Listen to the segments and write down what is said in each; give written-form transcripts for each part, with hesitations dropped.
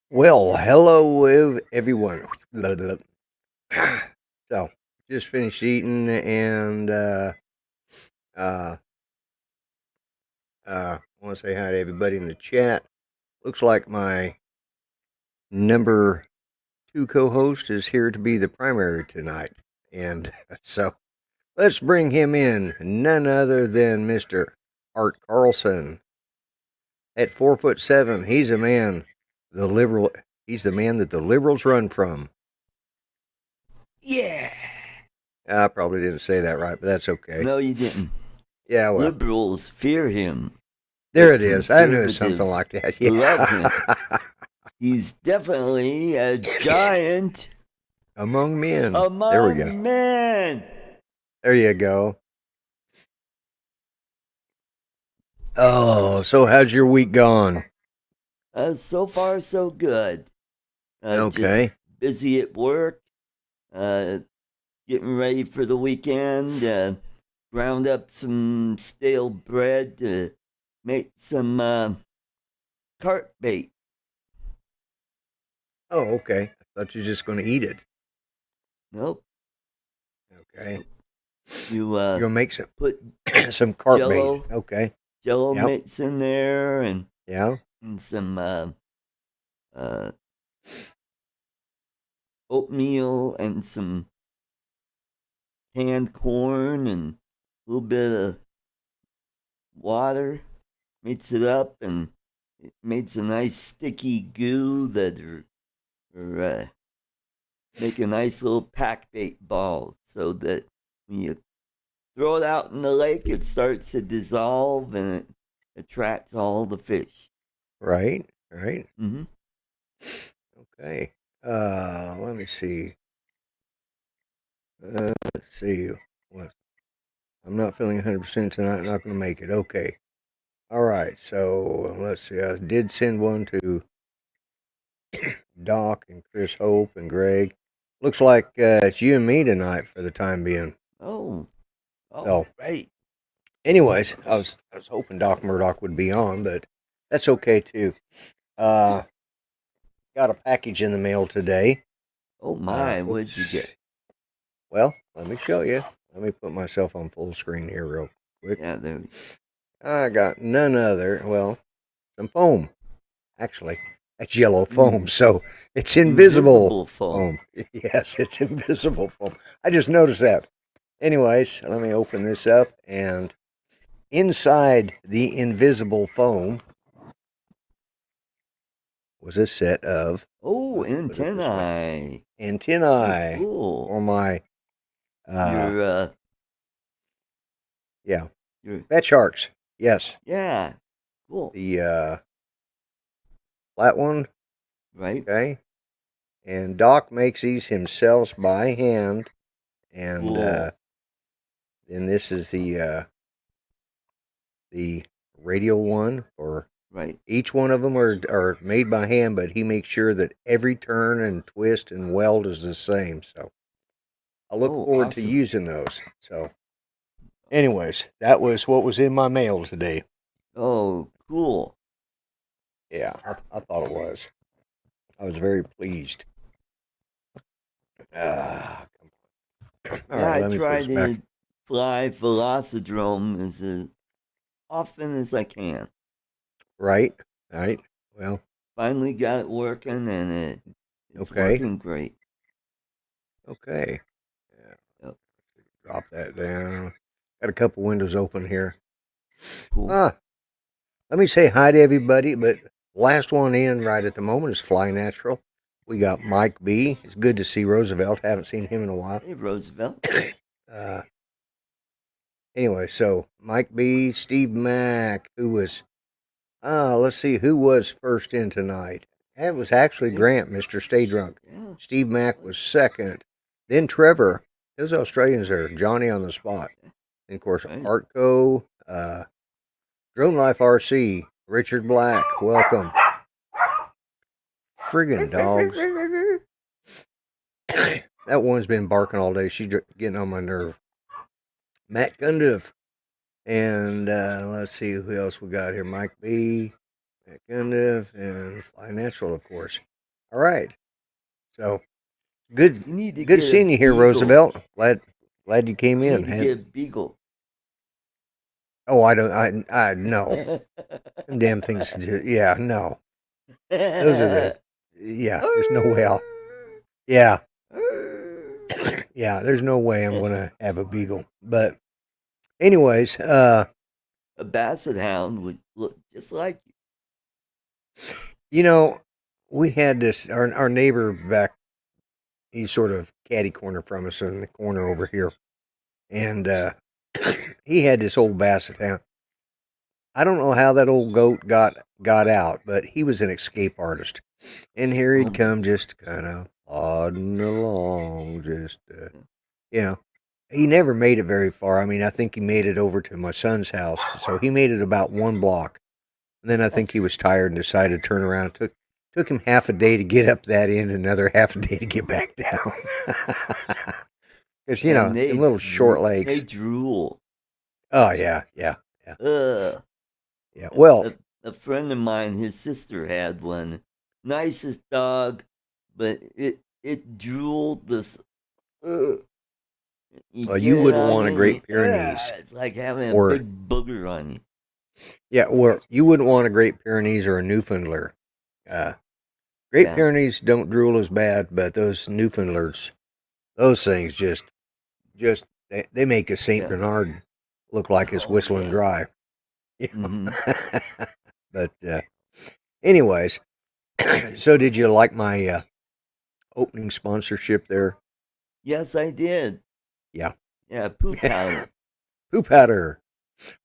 Well, hello everyone. So, just finished eating and uh want to say hi to everybody in the chat. Looks like my number 2 co-host is here to be the primary tonight. And so, let's bring him in. None other than Mr. Art Carlson. At 4'7", he's a man he's the man that the liberals run from. Yeah. I probably didn't say that right, but that's okay. No, you didn't. Yeah, well. Liberals fear him. There it is. I knew something like that. Yeah. Love him. He's definitely a giant among men. Among there we go. men. There you go. Oh, so how's your week gone? So far, so good. Okay. Just busy at work. Getting ready for the weekend. Ground up some stale bread to make some carp bait. Oh, okay. I thought you were just going to eat it. Nope. Okay. You're going to make some put some carp Jello, bait. Okay. Jello mix in there and some oatmeal and some canned corn and a little bit of water. Mix it up and it makes a nice sticky goo that make a nice little pack bait ball so that when you throw it out in the lake, it starts to dissolve and it attracts all the fish. Right. Mm-hmm. Okay. Let me see. Let's see. I'm not feeling 100% tonight. Not going to make it. Okay. All right. So let's see. I did send one to Doc and Chris Hope and Greg. Looks like it's you and me tonight for the time being. Oh, so, right. Anyways, I was hoping Doc Murdoch would be on, but that's okay too. Got a package in the mail today. Oh my, what did you get? Well, let me show you. Let me put myself on full screen here real quick. Yeah, there we go. I got none other, well, some foam. Actually, that's yellow foam, so it's invisible foam. Yes, it's invisible foam. I just noticed that. Anyways, let me open this up, and inside the invisible foam was a set of antennae. Antennae. Cool. For my your bat sharks. Yes. Yeah. Cool. The flat one. Right. Okay. And Doc makes these himself by hand. And cool. then this is the radial one for right. Each one of them are made by hand, but he makes sure that every turn and twist and weld is the same. So I look forward to using those. So anyways, that was what was in my mail today. Oh, cool. Yeah, I thought it was. I was very pleased. I try to fly Velocidrome as often as I can. Right. Well, finally got it working, and it's working great. Okay. Yeah. Yep. Drop that down. Got a couple windows open here. Cool. Let me say hi to everybody, but last one in right at the moment is Fly Natural. We got Mike B. It's good to see Roosevelt. Haven't seen him in a while. Hey, Roosevelt. Anyway, so Mike B, Steve Mack, who was, let's see, who was first in tonight? It was actually Grant, Mr. Stay Drunk. Yeah. Steve Mack was second. Then Trevor. Those Australians are Johnny on the spot. And of course, Artco, Drone Life RC, Richard Black, welcome. Friggin' dogs. That one's been barking all day. She's getting on my nerve. Matt Gundiff, And let's see who else we got here. Mike B, Matt Gundiff, and Fly Natural, of course. All right. So good, You need to good get a seeing you here, beagle. Roosevelt. Glad you came You in. need to get a beagle. Oh, I don't. I no. Them damn things. Yeah, no. Those are the. Yeah, there's no way I'll. Yeah, yeah. There's no way I'm gonna have a beagle. But anyways, A basset hound would look just like you know, we had this. Our neighbor back. He's sort of catty corner from us in the corner over here, and he had this old basset hound. I don't know how that old goat got out, but he was an escape artist. And here he'd you. come just kind of plodding along, just, you know. He never made it very far. I mean, I think he made it over to my son's house. So he made it about one block. And then I think he was tired and decided to turn around. Took him half a day to get up that end, another half a day to get back down. Because, And them little short they legs. drool. Oh, yeah, yeah, yeah. Ugh. Yeah. Well, A friend of mine, his sister had one. Nicest dog, but it drooled this. You well, get you it wouldn't on want you, a and Great Pyrenees. it's like having a Or, big booger on you. yeah, or you wouldn't want a Great Pyrenees or a Newfoundland. Uh, Great Yeah, Pyrenees don't drool as bad, but those Newfoundlands, those things just they make a Saint yeah. Bernard look like it's Oh whistling yeah. dry. Mm-hmm. But anyways, so did you like my opening sponsorship there? Yes, I did. Yeah, Yeah, poop powder. poop powder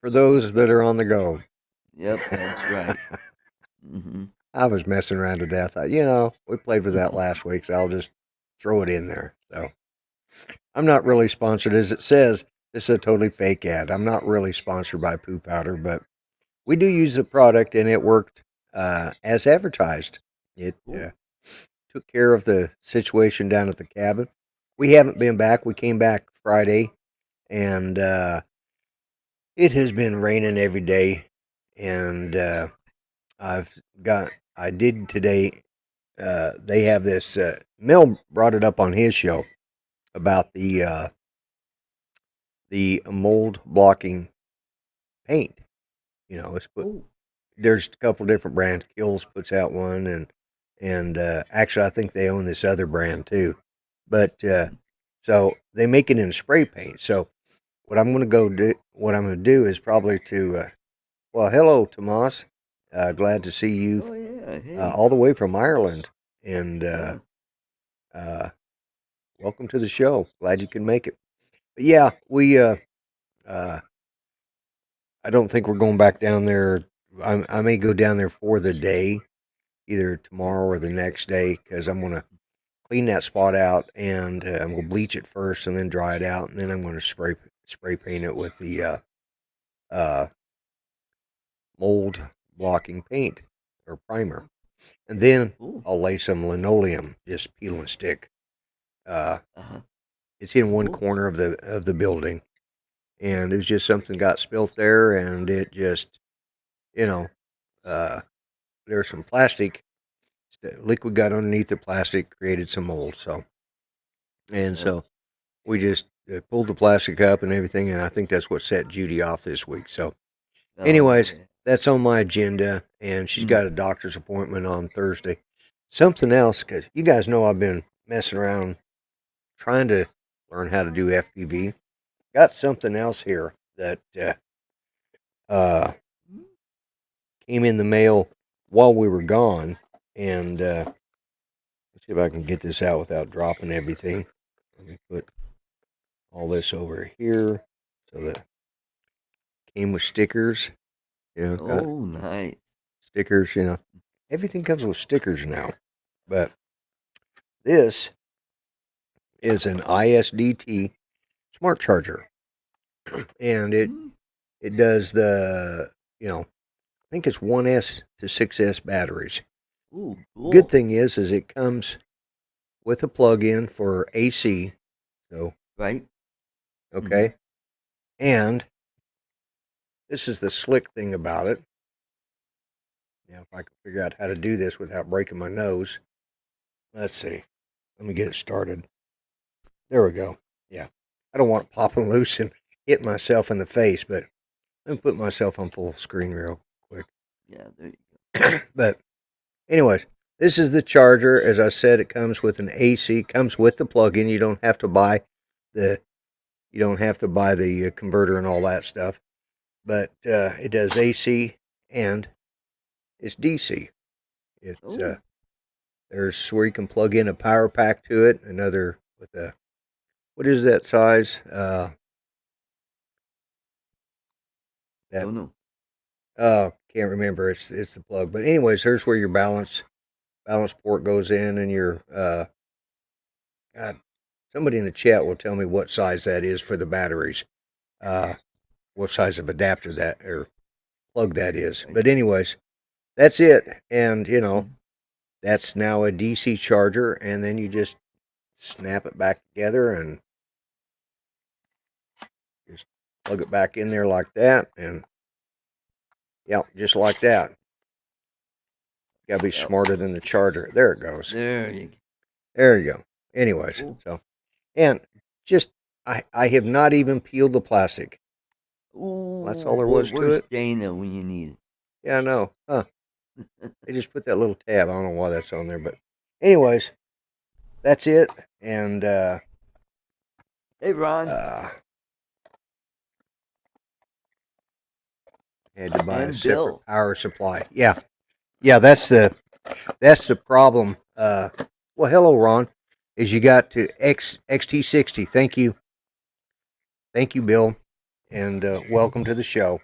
for those that are on the go. Yep, that's right. Mm-hmm. I was messing around to death. We played with that last week, so I'll just throw it in there. So I'm not really sponsored, as it says. This is a totally fake ad. I'm not really sponsored by Poo Powder, but we do use the product, and it worked as advertised. It Cool. took care of the situation down at the cabin. We haven't been back. We came back Friday, and it has been raining every day. And I've got, I did today. They have this. Mel brought it up on his show about the mold blocking paint. It's put. Oh, There's a couple different brands. Kills puts out one, and actually, I think they own this other brand too. But so they make it in spray paint. So what I'm going to do is probably to. Well, hello, Tomas. Glad to see you oh yeah. Hey. all the way from Ireland, and Yeah. uh, welcome to the show. Glad you can make it. But yeah, we. Uh, I don't think we're going back down there. I may go down there for the day, either tomorrow or the next day, because I'm going to clean that spot out and I'm going to bleach it first and then dry it out, and then I'm going to spray paint it with the uh, mold blocking paint or primer, and then Cool. I'll lay some linoleum, just peel and stick. Uh, Uh-huh. it's in one Cool. corner of the building, and it was just something got spilt there, and it just you know uh, there's some plastic liquid got underneath the plastic, created some mold. Yep. So we just pulled the plastic up and everything, and I think that's what set Judy off this week. So, Oh anyways, yeah. that's on my agenda, and she's Mm. got a doctor's appointment on Thursday. Something else, because you guys know I've been messing around trying to learn how to do FPV. Got something else here that uh, came in the mail while we were gone, and let's see if I can get this out without dropping everything. Let me put all this over here so that came with stickers. Got Oh, nice. stickers. Everything comes with stickers now. But this is an ISDT smart charger, and it Mm. it does I think it's 1S to 6S batteries. Ooh, Good cool. thing is it comes with a plug-in for AC. So Right. Mm-hmm. okay, and this is the slick thing about it. Now, if I can figure out how to do this without breaking my nose, let's see. Let me get it started. There we go. Yeah, I don't want it popping loose and hit myself in the face, but let me put myself on full screen real quick. Yeah, there you go. But anyways, this is the charger. As I said, it comes with an AC. Comes with the plug-in. You don't have to buy the converter and all that stuff. But it does AC and it's DC. It's there's where you can plug in a power pack to it. Another with a what is that size? That Oh no. can't remember. It's the plug. But anyways, here's where your balance port goes in, and your God, somebody in the chat will tell me what size that is for the batteries. What size of adapter that or plug that is. Right. But anyways, that's it. And Mhm. that's now a DC charger, and then you just snap it back together and just plug it back in there like that, and yeah, just like that. You gotta be Yep. smarter than the charger. There it goes. There you go. There you go. Anyways, Cool. so and just I have not even peeled the plastic. Ooh, That's all there boy, was to where's it. Dana when you need Yeah, I know. Huh. They just put that little tab. I don't know why that's on there, but anyways, that's it. And Hey, Ron. had to buy a And separate Bill. power supply. Yeah, that's the problem. Well, hello, Ron. Is you got to XT60? Thank you, Bill, and welcome to the show.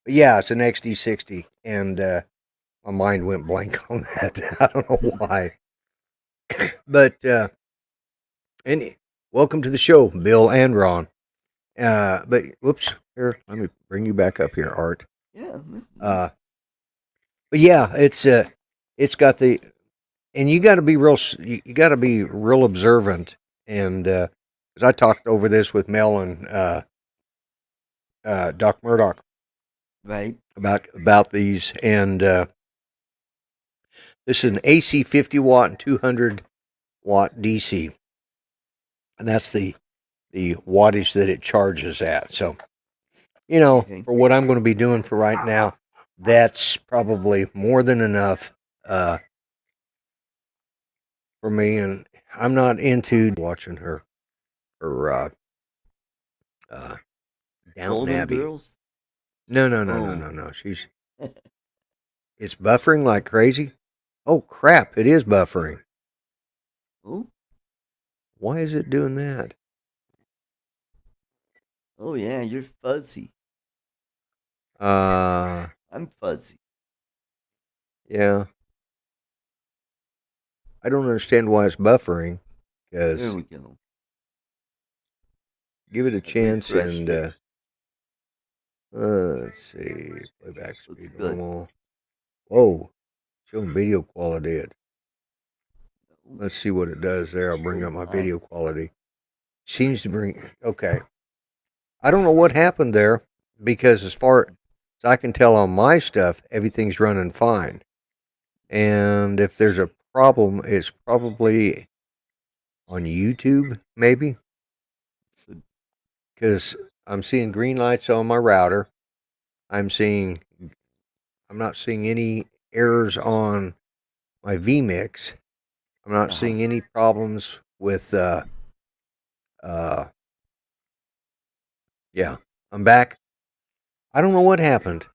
But yeah, it's an XT60, and my mind went blank on that. I don't know why, but and welcome to the show, Bill and Ron. But whoops, here, let me bring you back up here, Art. Yeah. But yeah, it's got the, and you got to be real, you got to be real observant, and because I talked over this with Mel and Doc Murdoch Right. about these, and this is an AC 50 watt and 200 watt DC, and that's the wattage that it charges at. So Okay. for what I'm going to be doing for right now, that's probably more than enough for me. And I'm not into watching her Downton Golden Abbey. Girls. No. Oh. It's buffering like crazy. Oh crap! It is buffering. Oh. Why is it doing that? Oh yeah, you're fuzzy. Uh, I'm fuzzy. yeah. I don't understand why it's buffering. There Because we go. give it a I've chance refreshed and it. let's see, playback Looks speed good. normal. Whoa, showing video quality. Let's see what it does there. I'll bring Oh up my my. video quality. Seems to bring. Okay, I don't know what happened there because as far as I can tell on my stuff, everything's running fine. And if there's a problem, it's probably on YouTube, maybe, because I'm seeing green lights on my router. I'm not seeing any errors on my vMix. I'm not seeing any problems with yeah. I'm back. I don't know what happened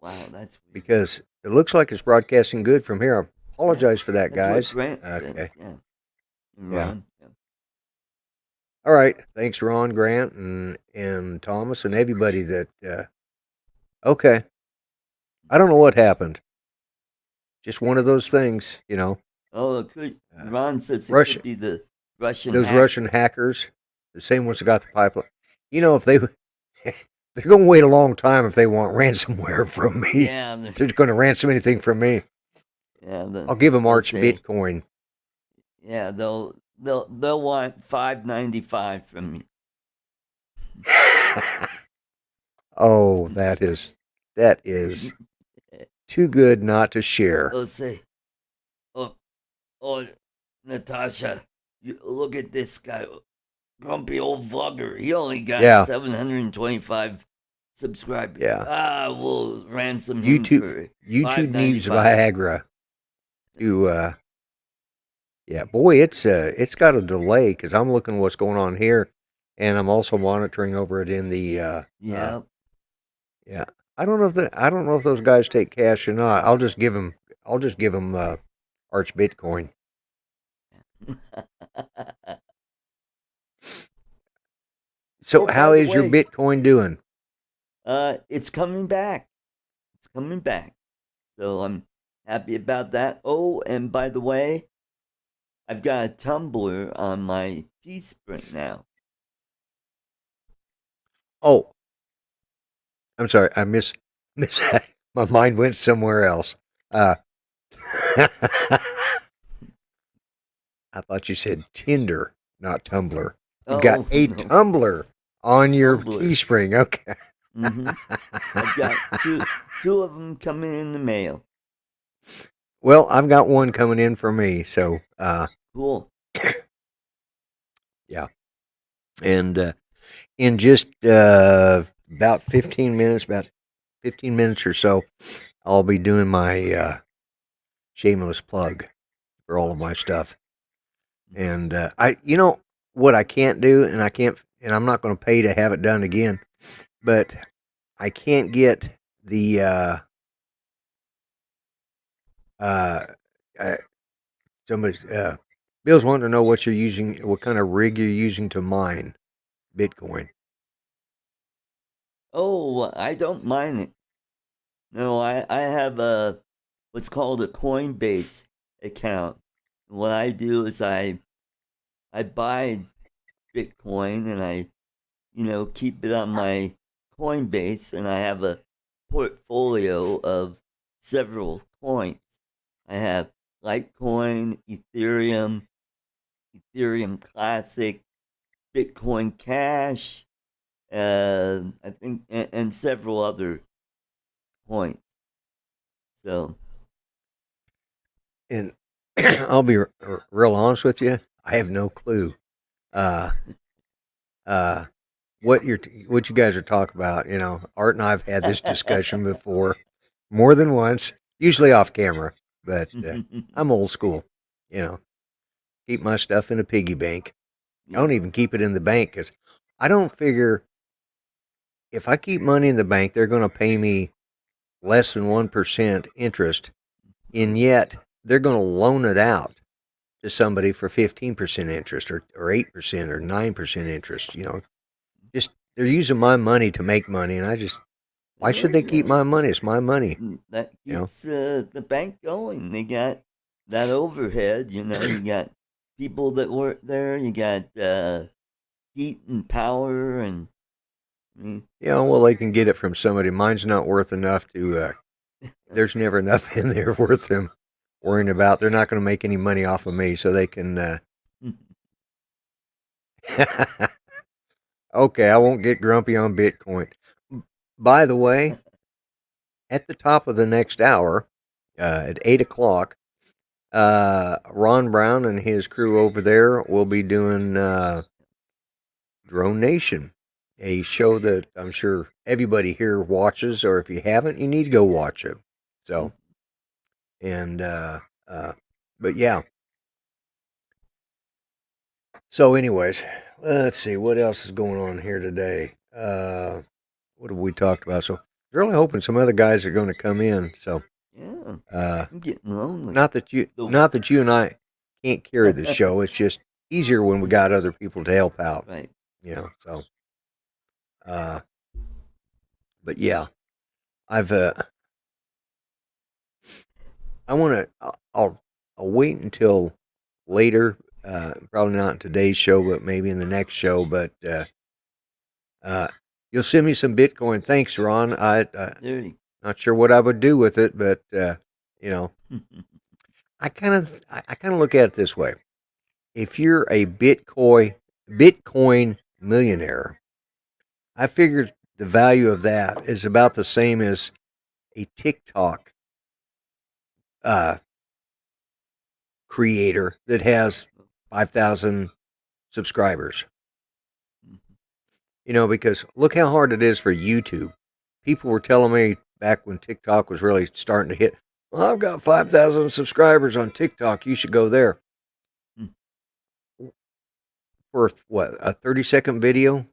Wow, that's weird. because it looks like it's broadcasting good from here. I apologize for that, That's what guys. Grant said. Okay. Yeah. And Yeah. Ron. Yeah. All right. Thanks, Ron, Grant, and Thomas, and everybody that. Okay. I don't know what happened. Just one of those things, Oh, it could. Ron says it Russia, could be the Russian those hacker. Russian hackers, the same ones that got the pipeline. If they they're going to wait a long time if they want ransomware from me. Yeah. If they're going to ransom anything from me, Yeah. I'll give them They'll Arch say, Bitcoin. yeah, they'll want $5.95 from me. Oh, that is too good not to share. They'll say, "Oh, oh, Natasha, you look at this guy, grumpy old vlogger. He only got Yeah, 725 subscribers. yeah. Ah, we'll ransom him YouTube for YouTube needs 5.95." Viagra to yeah, boy, it's got a delay because I'm looking what's going on here, and I'm also monitoring over it in the Yeah. yeah. I don't know if those guys take cash or not. I'll just give them Arch Bitcoin. So Oh, how by the is your way, Bitcoin doing? it's coming back. It's coming back. So I'm happy about that. Oh, and by the way, I've got a tumbler on my Teespring now. Oh, I'm sorry, miss that. My mind went somewhere else. Uh, I thought you said Tinder, not Tumblr. You've got Oh a no, Tumblr on your tumbler. Teespring. Okay. Mm-hmm. I've got two of them coming in the mail. Well, I've got one coming in for me, so Cool. yeah. And in just about 15 minutes or so, I'll be doing my shameless plug for all of my stuff. And you know what I can't do, and and I'm not going to pay to have it done again, but I can't get the uh, uh somebody's Bill's wanting to know what kind of rig you're using to mine Bitcoin. Oh, I don't mind it. No, I have a what's called a Coinbase account. What I do is I buy Bitcoin and I keep it on my Coinbase, and I have a portfolio of several coins. I have Litecoin, Ethereum Classic, Bitcoin Cash, I think, and several other coins. So, And I'll be real honest with you, I have no clue. Uh, uh, what you guys are talking about. You know, Art and I've had this discussion before, more than once, usually off camera. But I'm old school. You know, keep my stuff in a piggy bank. I don't yeah, even keep it in the bank because I don't figure if I keep money in the bank, they're going to pay me less than 1% interest, and yet they're going to loan it out to somebody for 15% interest or 8% or 9% interest. You know, just they're using my money to make money, and why should they keep my money? It's my money, that you know. keeps the bank going. They got that overhead. You got people that work there. You got heat and power, and Yeah, well, they can get it from somebody. Mine's not worth enough to. There's never enough in there worth them worrying about. They're not going to make any money off of me, so they can. Okay, I won't get grumpy on Bitcoin. By the way, at the top of the next hour, at 8 o'clock, Ron Brown and his crew over there will be doing Drone Nation, a show that I'm sure everybody here watches, or if you haven't, you need to go watch it. So, and uh, but yeah. So, anyways, let's see what else is going on here today. What have we talked about? So, really hoping some other guys are going to come in. So, yeah, uh, I'm getting lonely. The not that you and I can't carry the show. It's just easier when we got other people to help out. right. You know. So, uh, but yeah, I've I want to. I'll wait until later. Probably not in today's show, but maybe in the next show. But uh, you'll send me some Bitcoin. Thanks, Ron. There you Not sure what I would do with it, but you know, I kind of look at it this way: if you're a Bitcoin millionaire, I figured the value of that is about the same as a TikTok uh, creator that has 5,000 subscribers. You know, because look how hard it is for YouTube. People were telling me back when TikTok was really starting to hit, well, I've got 5,000 subscribers on TikTok. You should go there. Mm. For what, a 30-second video?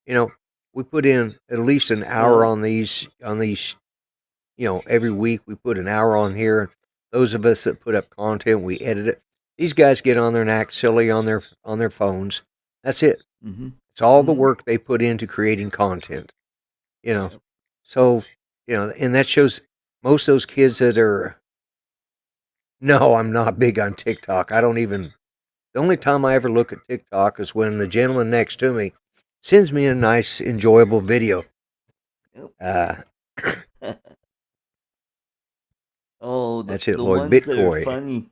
You know, we put in at least an hour on these, you know, every week we put an hour on here. Those of us that put up content, we edit it. These guys get on there and act silly on their phones. That's it. Mm-hmm. It's all the work they put into creating content. You know, so you know, and that shows most of those kids that are. No, I'm not big on TikTok. I don't even. The only time I ever look at TikTok is when the gentleman next to me sends me a nice, enjoyable video. Oh, That's it, the Lloyd ones that are Bitcoin. funny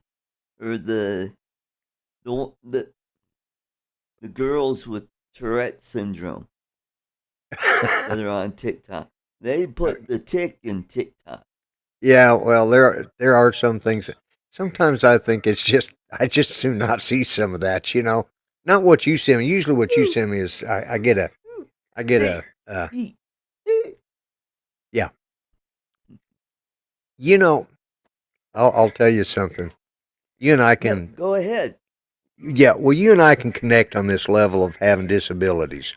are the the girls with Tourette syndrome that are on TikTok. They put the tick in TikTok. Yeah, well, there are some things. Sometimes I think it's just I just do not see some of that. You know, not what you send me. Usually, what you send me is I get a yeah. You know, I'll tell you something. You and I can Go ahead. yeah. Well, you and I can connect on this level of having disabilities.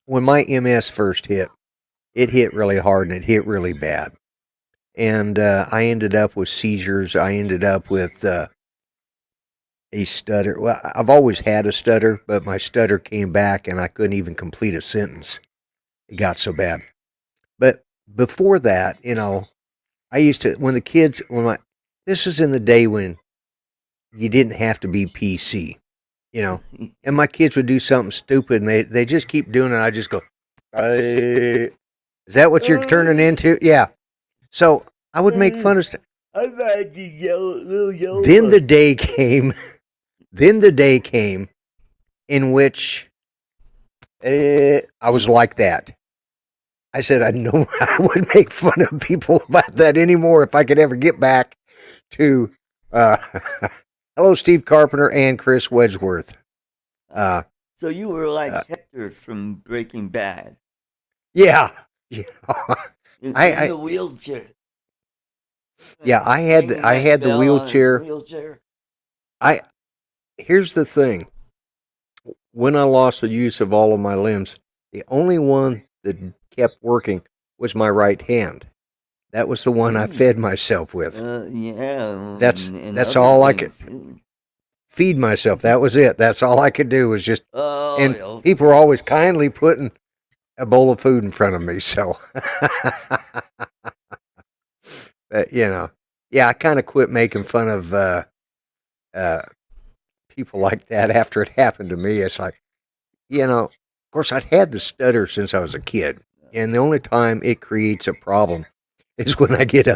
When my MS first hit, it hit really hard and it hit really bad. And I ended up with seizures. I ended up with a stutter. Well, I've always had a stutter, but my stutter came back and I couldn't even complete a sentence. It got so bad. But before that, you know, I used to, this is in the day when you didn't have to be PC, you know, and my kids would do something stupid and they just keep doing it. I just go, is that what you're turning into? Yeah. So I would make fun of stuff. I've had the little yellow. Then the day came. Then the day came in which I was like that. I said I know I would make fun of people about that anymore if I could ever get back to hello Steve Carpenter and Chris Wedgeworth. So you were like Hector from Breaking Bad. Yeah. You know, In the wheelchair. Yeah, I had the wheelchair. Here's the thing. When I lost the use of all of my limbs, the only one that kept working was my right hand. That was the one I fed myself with. Yeah. That's all I could feed myself. That was it. That's all I could do was just. And people were always kindly putting a bowl of food in front of me. So, but you know, yeah, I kind of quit making fun of people like that after it happened to me. It's like, you know, of course, I'd had the stutter since I was a kid, and the only time it creates a problem is when I get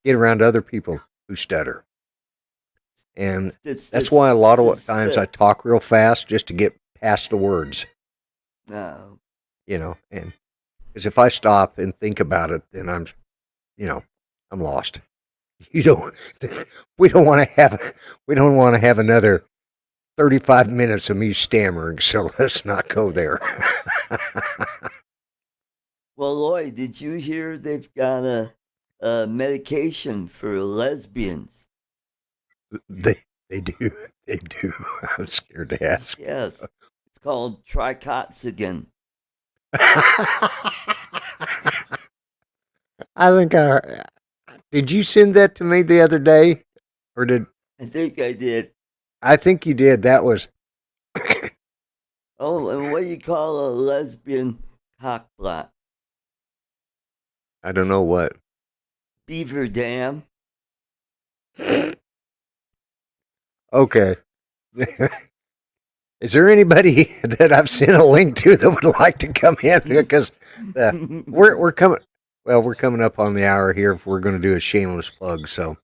around other people who stutter, and that's why a lot of times I talk real fast just to get past the words. No. You know, and because if I stop and think about it, then I'm lost. We don't want to have another 35 minutes of me stammering, so let's not go there. Well, Lloyd, did you hear they've got a medication for lesbians? They do. They do. I'm scared to ask. Yes. It's called tricoxagen. I think did you send that to me the other day? Or I think I did. I think you did. That was Oh, and what do you call a lesbian cockblot? I don't know what. Beaver dam. Okay. Is there anybody that I've sent a link to that would like to come in? Because we're coming. Well, we're coming up on the hour here. If we're going to do a shameless plug, so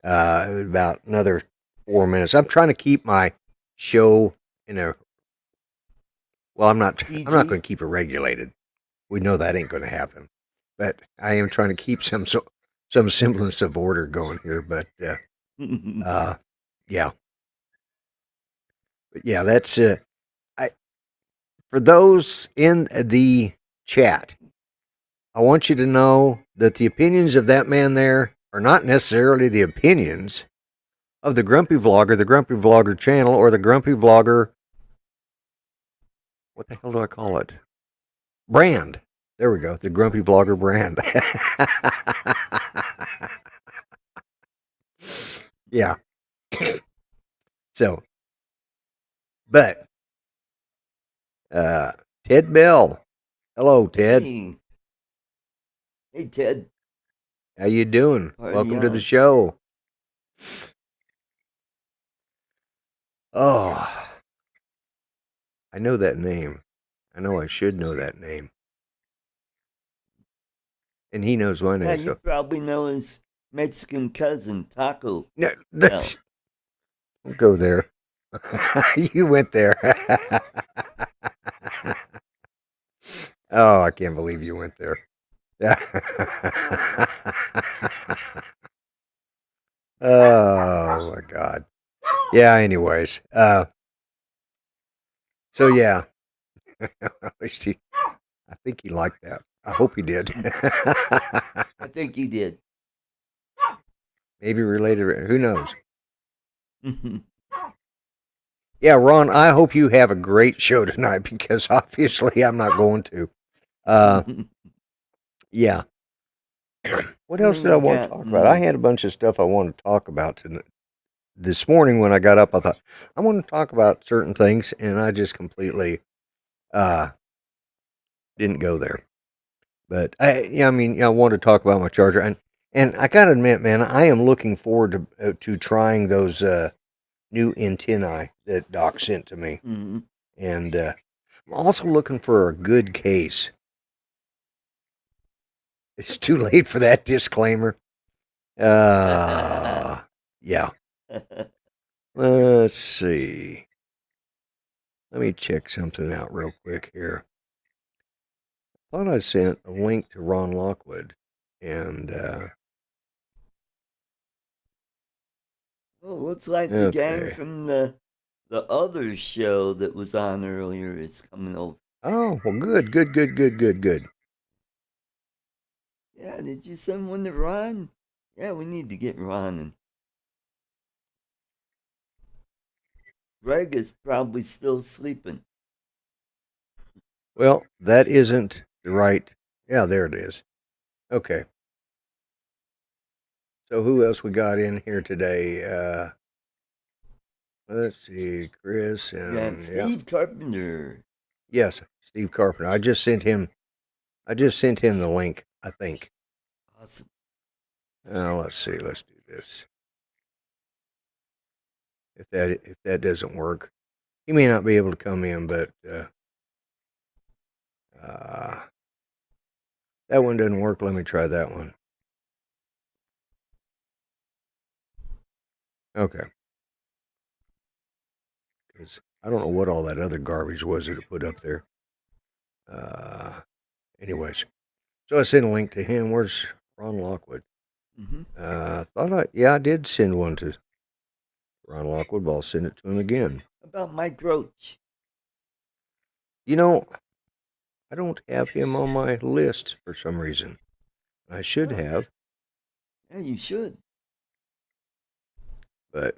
about another 4 minutes. I'm trying to keep my show in a Well, I'm not. I'm not PG. going to keep it regulated. We know that ain't going to happen. But I am trying to keep some semblance of order going here. But yeah, but yeah, that's I for those in the chat. I want you to know that the opinions of that man there are not necessarily the opinions of the Grumpy Vlogger, the Grumpy Vlogger channel, or the Grumpy Vlogger. What the hell do I call it? Brand. There we go. The Grumpy Vlogger brand. Yeah. So, but uh, Ted Bell. Hello, Ted. Hey, hey, Ted. How you doing? Party Welcome to the on. show. Oh, I know that name. I know I should know that name. And he knows my Yeah, name, you so probably know his Mexican cousin, Taco no, Bell. that's don't go there. You went there. Oh, I can't believe you went there. Yeah. Oh my God. Yeah. Anyways, so yeah. At least I think he liked that. I hope he did. I think he did. Maybe related. Who knows? Yeah, Ron. I hope you have a great show tonight because obviously I'm not going to. Uh, yeah. What How else many did I you want to got? talk about? I had a bunch of stuff I wanted to talk about this morning when I got up. I thought I want to talk about certain things, and I just completely uh, didn't go there. But I mean, I want to talk about my charger, and I gotta admit, man, I am looking forward to trying those new antennae that Doc sent to me, Mhm. and I'm also looking for a good case. It's too late for that disclaimer. Yeah. Let's see. Let me check something out real quick here. I thought I sent a link to Ron Lockwood, and Oh, looks like the gang okay. from the other show that was on earlier is coming over. Oh, well, good, good, good, good, good, good. Yeah, did you send one to Ron? Yeah, we need to get Ron. And Greg is probably still sleeping. Well, that isn't the right. Yeah, there it is. Okay. So who else we got in here today? Let's see, Chris We got and yeah, Steve Carpenter. yes, Steve Carpenter. I just sent him. I just sent him the link. I think. Awesome. Let's see. Let's do this. If that doesn't work, he may not be able to come in, but uh, that one doesn't work. Let me try that one. Okay. Because I don't know what all that other garbage was that it put up there. Uh, anyways, so I sent a link to him. Where's Ron Lockwood? Mm-hmm. I did send one to Ron Lockwood, but I'll send it to him again. About Mike Roach. You know, I don't have him on my list for some reason. I should Oh, have, yeah, you should. but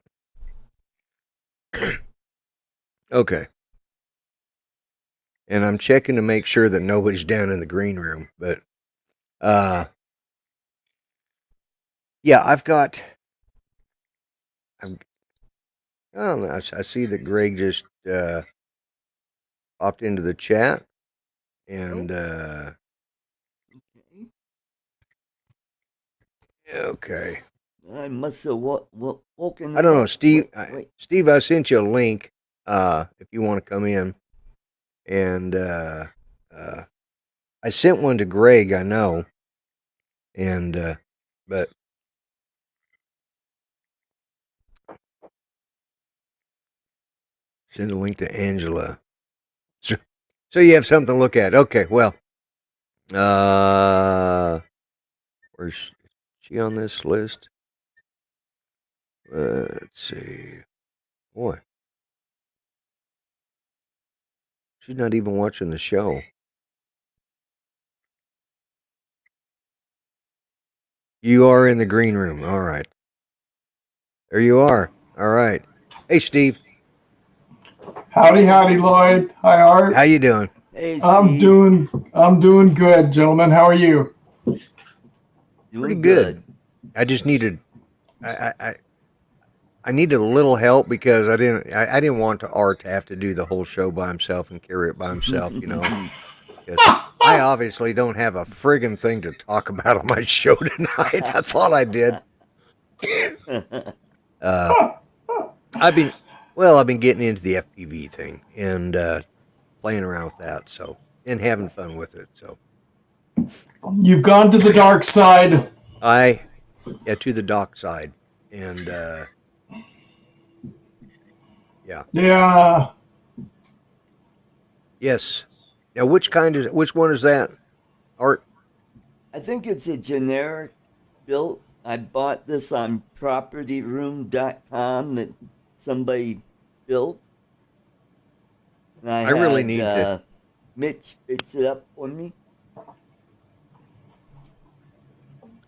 okay. And I'm checking to make sure that nobody's down in the green room. But uh, yeah, I've, I don't know. I see that Greg just popped into the chat, Oh, and okay. okay. I must have woken I him don't know, up. Steve. Wait. Steve, I sent you a link if you want to come in, and uh, I sent one to Greg. I know, and but send a link to Angela. So you have something to look at. Okay, well, where's she on this list? Let's see. Boy, she's not even watching the show. You are in the green room. All right. There you are. All right. Hey, Steve. Howdy, howdy, Hey, Steve. Lloyd. Hi, How Art. you doing? Hey, I'm Steve. doing I'm doing good, gentlemen. How are you? Pretty Doing good. good. I just needed I needed a little help because I didn't want Art to have to do the whole show by himself and carry it by himself, because I obviously don't have a friggin' thing to talk about on my show tonight. I thought I did. Uh, I've been I've been getting into the FPV thing and playing around with that, so and having fun with it. So You've gone to the dark side. I to the dock side, and yeah, Yeah. yes. Now, which one is that? Art? I think it's a generic built. I bought this on propertyroom.com that somebody built. And I I really had need to. Mitch fix it up for me.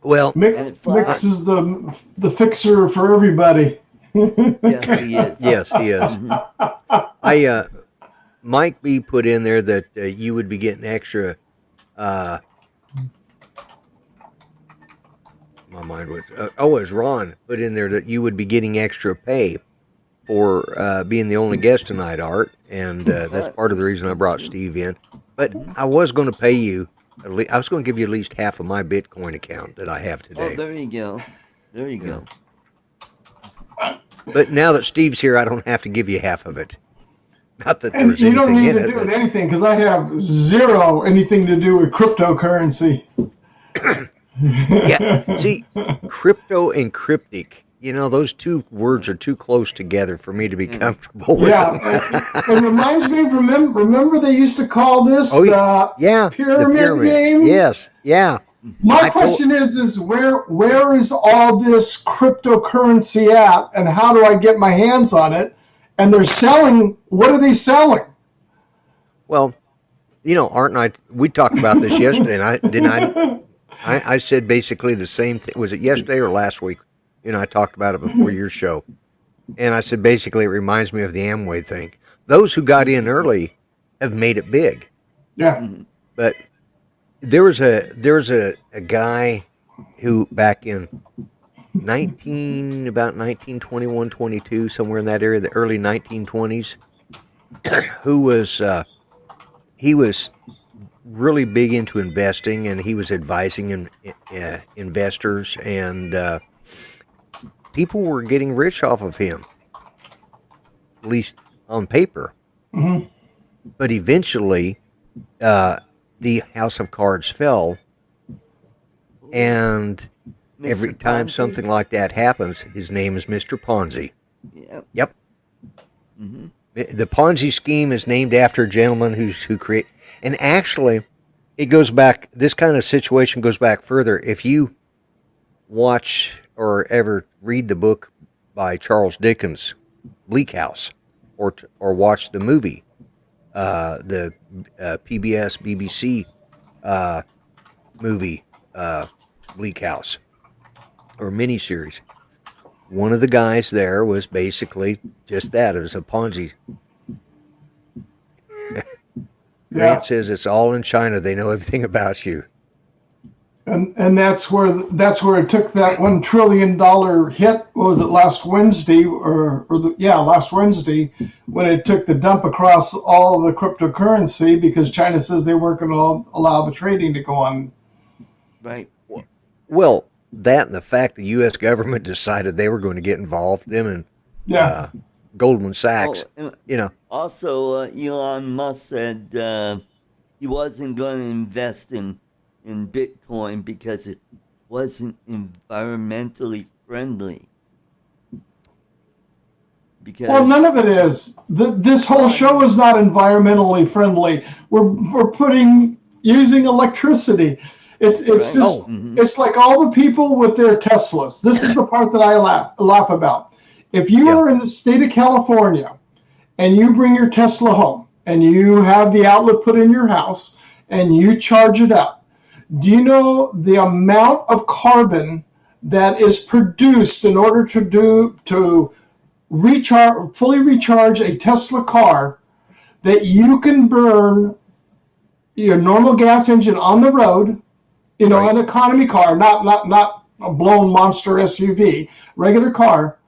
Well, And it Mix flies. is the fixer for everybody. Yes, he is. yes, he is. Hmm. I Mike B put in there that you would be getting extra. Uh, my mind was as Ron put in there that you would be getting extra pay for being the only guest tonight, Art, and that's part of the reason I That's brought true. Steve in. But Hmm. I was going to pay you. I was going to give you at least half of my Bitcoin account that I have Oh, today. there you go. There you You know, go. but now that Steve's here, I don't have to give you half of it. Not that there And was you don't anything need in to it, do but anything because I have zero anything to do with cryptocurrency. yeah. See, crypto and cryptic, those two words are too close together for me to be Yeah. comfortable with Yeah, them. it reminds me. Remember they used to call this Oh, the yeah, the pyramid pyramid. game. Yes, yeah. My I've told. question is where is all this cryptocurrency at, and how do I get my hands on it? And they're selling. What are they selling? Well, Art and I we talked about this yesterday, and I didn't. I said basically the same thing. Was it yesterday or last week? I talked about it before your show, and I said basically it reminds me of the Amway thing. Those who got in early have made it big, Yeah. Mhm. but there was a guy who back in 1921 22 somewhere in that area, the early 1920s, who was he was really big into investing, and he was advising investors, and people were getting rich off of him, at least on paper. Hmm. But eventually, uh, the house of cards fell, Ooh, and Mr. every time Ponzi? something like that happens, his name is Mr. Ponzi. Yep. Yep. Hmm. The Ponzi scheme is named after a gentleman who create, and actually, it goes back. This kind of situation goes back further. If you watch or ever read the book by Charles Dickens, Bleak House, or watch the movie, the PBS BBC uh, movie, Bleak House, or miniseries. One of the guys there was basically just that. It was a Ponzi. Grant Yeah. says it's all in China. They know everything about you. And that's where it took that $1 trillion hit. What was it last Wednesday last Wednesday when it took the dump across all of the cryptocurrency because China says they weren't going to allow the trading to go on. Right. Well, that and the fact the U.S. government decided they were going to get involved, them and Yeah. uh, Goldman Sachs, Oh, and you know, also, Elon Musk said he wasn't going to invest in Bitcoin because it wasn't environmentally friendly. Well, because none of it is. This whole well, I show mean, is not environmentally friendly. We're putting using electricity. that's It's right. just Oh, it's like all the people with their Teslas. This is the part that I laugh about. If you yeah, are in the state of California and you bring your Tesla home and you have the outlet put in your house and you charge it up, do you know the amount of carbon that is produced in order to fully recharge a Tesla car that you can burn your normal gas engine on the road, right. an economy car, not a blown monster SUV, regular car.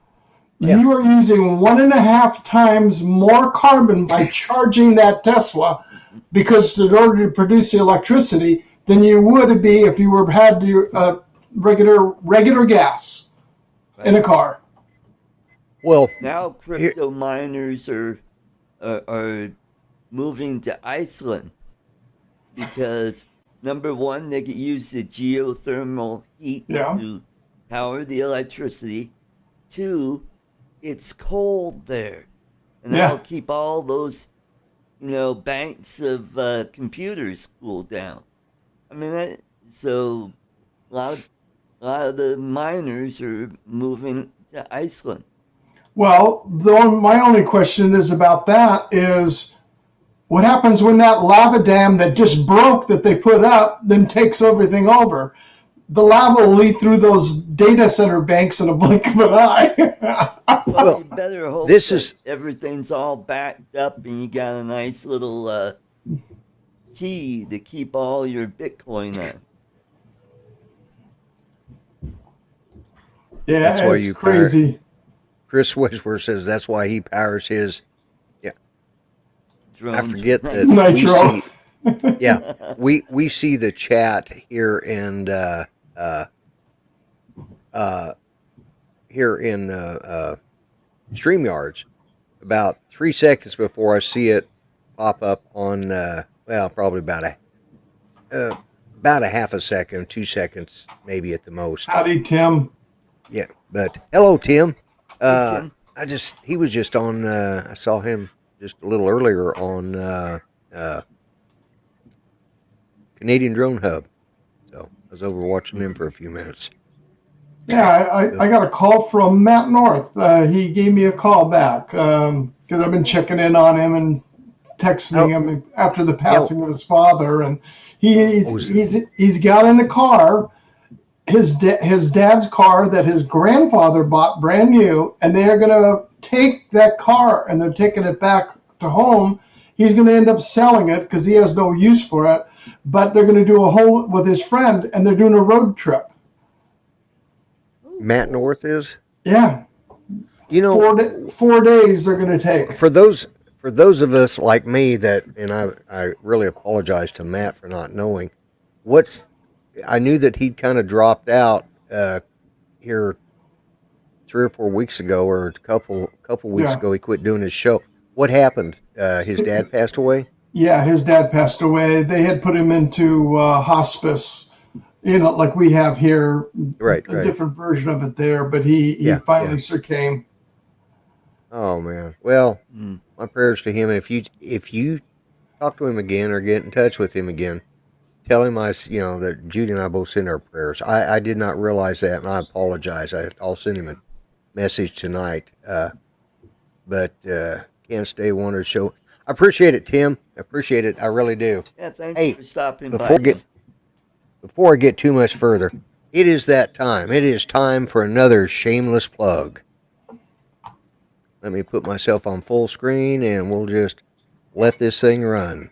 Yeah. You are using 1.5 times more carbon by charging that Tesla because in order to produce the electricity than you would be if you had your regular gas in Right. a car. Well, Now here, crypto miners are moving to Iceland because number one, they can use the geothermal heat Yeah, to power the electricity. Two, it's cold there, and that'll yeah. keep all those banks of computers cooled down. I mean, so a lot of the miners are moving to Iceland. Well, my only question is about that is what happens when that lava dam that just broke that they put up then takes everything over? The lava will leak through those data center banks in a blink of an eye. Well, well, you better hope this that is everything's all backed up and you got a nice little key to keep all your Bitcoin on. that's Yeah, why it's you power. crazy. Chris Wiswer says that's why he powers his. Yeah, I Drones with forget that we Nitro. see. Yeah, we see the chat here and uh, uh, here in StreamYards about 3 seconds before I see it pop up on well, probably about a half a second, 2 seconds maybe at the most. Howdy, Tim. Yeah, but hello, Tim. Hey, Uh, Tim. he was just on. I saw him just a little earlier on uh, Canadian Drone Hub. So I was over watching him for a few minutes. Yeah, I got a call from Matt North. He gave me a call back because I've been checking in on him and texting Oh, him after the yeah. passing of his father, and Oh, Oh, he's got in the car his dad's car that his grandfather bought brand new, and they're going to take that car and they're taking it back to home. He's going to end up selling it because he has no use for it, but they're going to do a whole with his friend, and they're doing a road trip. oh, Matt cool. North is. Yeah, You know, 4 days they're going to take. for those of us like me that, and I really apologize to Matt for not knowing. What's I knew that he'd kind of dropped out here 3 or 4 weeks ago, or a couple weeks Yeah, ago. He quit doing his show. What happened? His dad passed away. yeah. His dad passed away. They had put him into hospice, like we have here, Right, a right. different version of it there. But he Yeah, finally yeah. succumbed. Oh man. Well, Mm. my prayers to him. If you talk to him again or get in touch with him again, tell him that Judy and I both send our prayers. I did not realize that, and I apologize. I'll send him a message tonight. But can't stay wanted to show. I appreciate it, Tim. I appreciate it. I really do. Yeah, thanks Hey, for stopping before by, I get Tim. before I get too much further, it is that time. It is time for another shameless plug. Let me put myself on full screen, and we'll just let this thing run.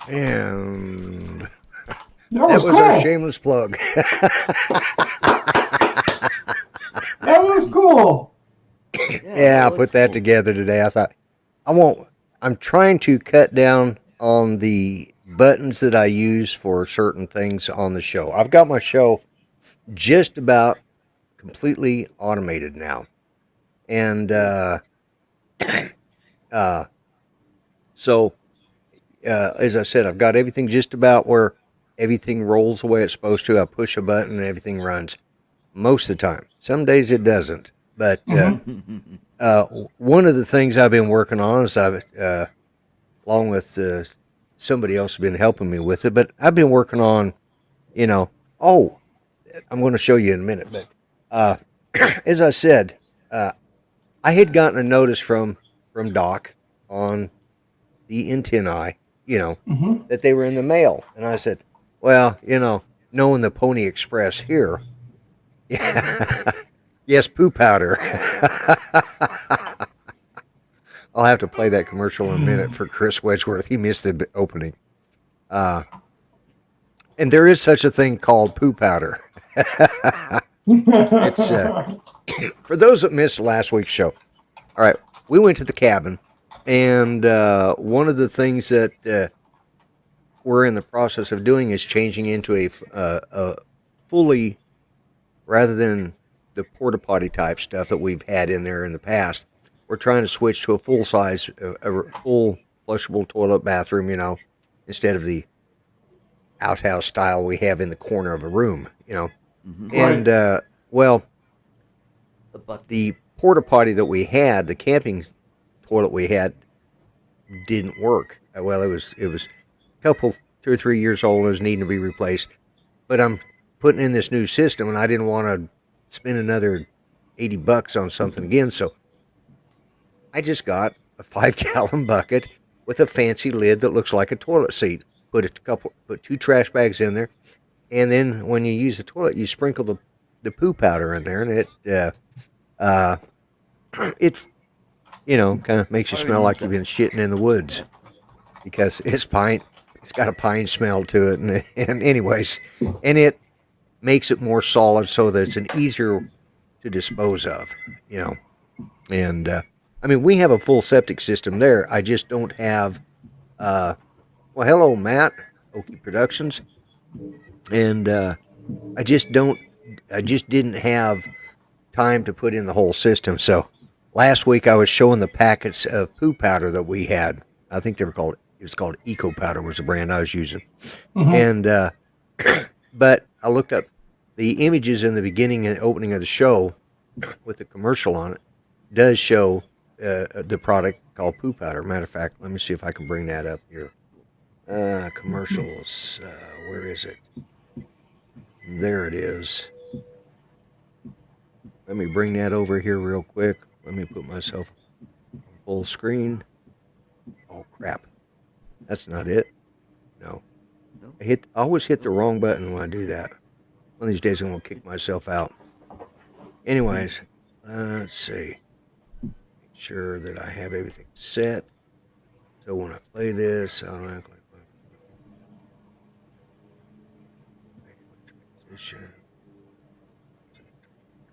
And That was was our cool. shameless plug. That was cool. Yeah, I was put that cool. together today. I thought I'm trying to cut down on the buttons that I use for certain things on the show. I've got my show just about completely automated now. And uh, so, as I said, I've got everything just about where everything rolls the way it's supposed to. I push a button and everything runs most of the time. Some days it doesn't. But one of the things I've been working on is along with somebody else has been helping me with it, but I've been working on, you know, oh, I'm going to show you in a minute. But uh, as I said, uh, I had gotten a notice from Doc on the antennae, Mm-hmm. that they were in the mail, and I said, well, knowing the Pony Express here, yeah, yes, poo powder. I'll have to play that commercial in a minute for Chris Wedgeworth. He missed the opening. Uh, and there is such a thing called poo powder. It's for those that missed last week's show. All right, we went to the cabin, and one of the things that we're in the process of doing is changing into a fully, rather than the porta potty type stuff that we've had in there in the past. We're trying to switch to a full size, a full flushable toilet bathroom, instead of the outhouse style we have in the corner of a room. Right. And well, The bucket. the porta potty that we had, the camping toilet we had, didn't work. Well, it was a couple, 2 or 3 years old. It was needing to be replaced. But I'm putting in this new system, and I didn't want to spend another $80 on something again. So I just got a 5 gallon bucket with a fancy lid that looks like a toilet seat. Put 2 trash bags in there, and then when you use the toilet, you sprinkle the poo powder in there, and it kind of makes you smell like you've been shitting in the woods because it's pine. It's got a pine smell to it, and anyways, and it makes it more solid so that it's an easier to dispose of. And I mean, we have a full septic system there. I just don't have. Well, hello, Matt, Okie Productions, and I just don't. I just didn't have time to put in the whole system. So last week I was showing the packets of poo powder that we had. I think they were called. It was called Eco Powder was the brand I was using, Mm-hmm. and but I looked up the images in the beginning and opening of the show with the commercial on it. Does show the product called poo powder. Matter of fact, let me see if I can bring that up here. Commercials. Where is it? There it is. Let me bring that over here real quick. Let me put myself on full screen. Oh crap. That's not it. No. No. I always hit the wrong button when I do that. One of these days I'm gonna kick myself out. Anyways, let's see. Make sure that I have everything set. So when I play this, automatically transition.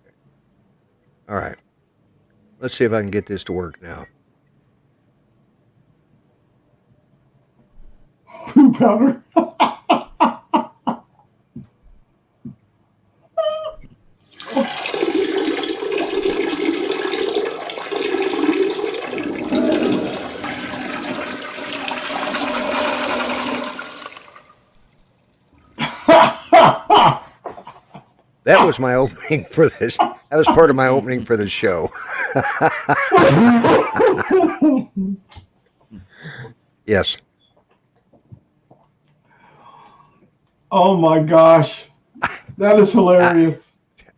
Okay. All right. Let's see if I can get this to work now. Poo powder. That was my opening for this. That was part of my opening for the show. Yes. Oh my gosh, that is hilarious.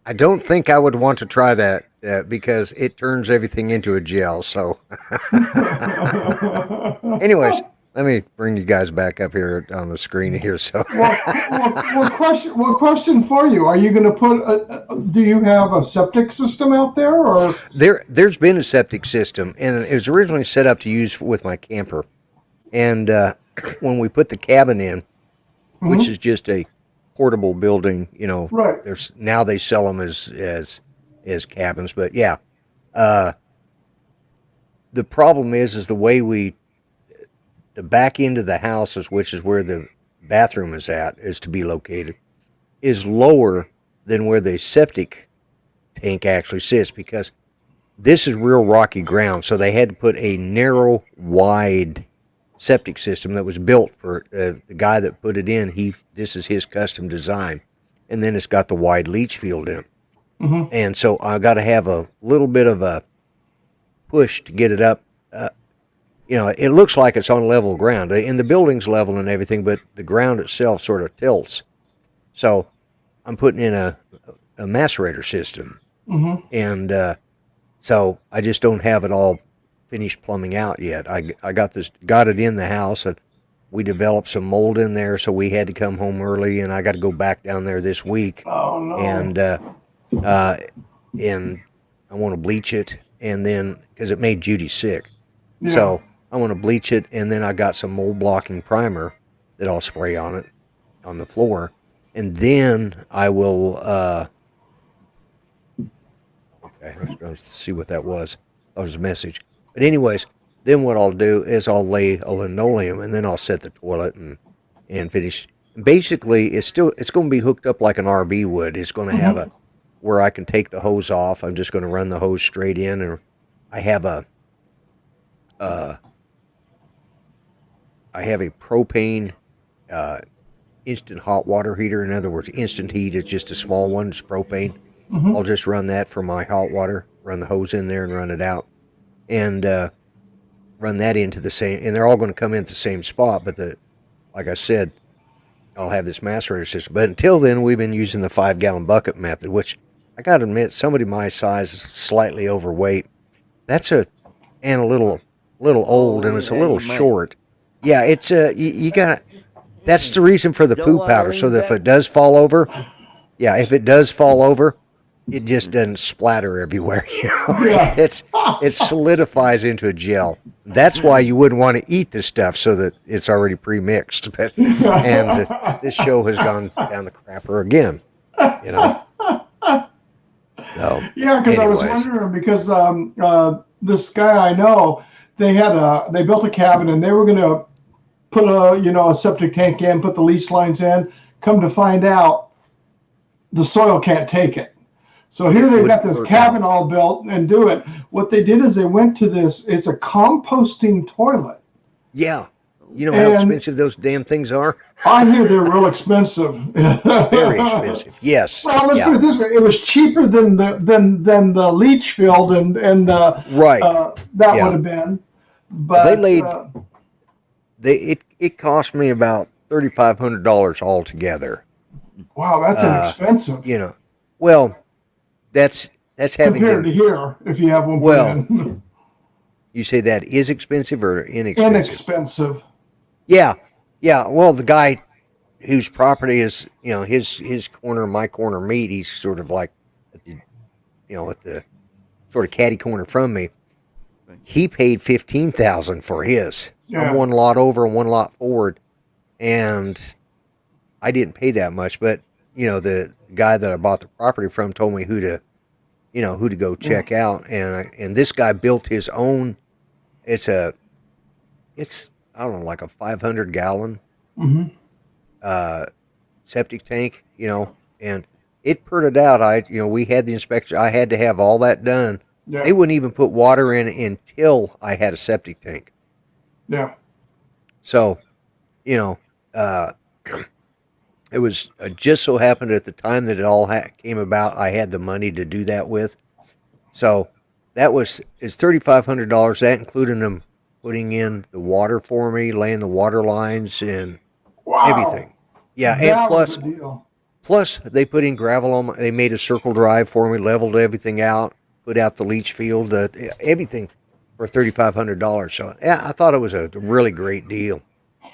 I don't think I would want to try that because it turns everything into a gel. So, anyways, let me bring you guys back up here on the screen here. So, What question for you? Are you going to put? Do you have a septic system out there, or? there's been a septic system, and it was originally set up to use with my camper, and when we put the cabin in, which Mhm. is just a portable building, Right. there's now they sell them as cabins, but yeah, uh, the problem is the way the back end of the house is, which is where the bathroom is to be located, is lower than where the septic tank actually sits because this is real rocky ground. So they had to put a narrow, wide septic system that was built for the guy that put it in. This is his custom design, and then it's got the wide leach field in it. Hmm. And so I got to have a little bit of a push to get it up. It looks like it's on level ground, and the building's level and everything, but the ground itself sort of tilts. So I'm putting in a macerator system, Hmm. and so I just don't have it all finished plumbing out yet. I got it in the house, and we developed some mold in there, so we had to come home early, and I got to go back down there this week, Oh no. and uh, and I want to bleach it, and then because it made Judy sick, Yeah. so I want to bleach it, and then I got some mold blocking primer that I'll spray on it on the floor, and then I will. Okay, let's see what that was. That was a message. But anyways, then what I'll do is I'll lay a linoleum, and then I'll set the toilet and finish. Basically, it's going to be hooked up like an RV would. It's going to have Hmm. a where I can take the hose off. I'm just going to run the hose straight in, and I have a uh, I have a propane uh, instant hot water heater. In other words, instant heat is just a small one. It's propane. Hmm. I'll just run that for my hot water. Run the hose in there and run it out, and run that into the same. And they're all going to come in at the same spot. But like I said, I'll have this macerator system. But until then, we've been using the 5-gallon bucket method, which I got to admit, somebody my size is slightly overweight. That's a little old, Oh and it's a yeah, little you might. short. Yeah, it's you got. That's the reason for the Don't poo want to powder, so lean that if back. it does fall over, yeah, if it does fall over, it just doesn't splatter everywhere. Yeah. It solidifies into a gel. That's why you wouldn't want to eat this stuff, so that it's already pre-mixed. But and this show has gone down the crapper again. You know. So, Yeah, because I was anyways, wondering because this guy I know, they built a cabin and they were going to put a septic tank in, put the lease lines in. Come to find out, the soil can't take it. So here it they've got wouldn't this work cabin out. all built and do it. What they did is they went to this. It's a composting toilet, Yeah, you know how and expensive those damn things are. I hear they're real expensive. Very expensive. Yes. Well, let's put Yeah. it this way: it was cheaper than the leach field and Right. that would Yeah. have been. Well, they But laid it cost me about $3,500 altogether. wow, that's Uh, inexpensive you know, well, that's having compared them. to here if you have one put Well, in. you say that is expensive or inexpensive? Inexpensive. Yeah. Yeah. Well, the guy whose property is, his corner, my corner meet. He's sort of like at the, at the sort of catty corner from me. He paid 15,000 for his. I'm Yeah. one lot over and one lot forward, and I didn't pay that much. But the guy that I bought the property from told me who to go Yeah. check out, and this guy built his own. It's a it's I don't know, like a 500-gallon Hmm. uh, septic tank, and it put out. We had the inspection. I had to have all that done. They Yeah. wouldn't even put water in until I had a septic tank. Yeah. So, you know, uh, it was just so happened at the time that it all came about, I had the money to do that with. So it's $3,500. That including them putting in the water for me, laying the water lines and Wow. everything. Yeah, and That was a deal. plus they put in gravel on. They made a circle drive for me, leveled everything out, put out the leach field, everything for $3,500. So yeah, I thought it was a really great deal,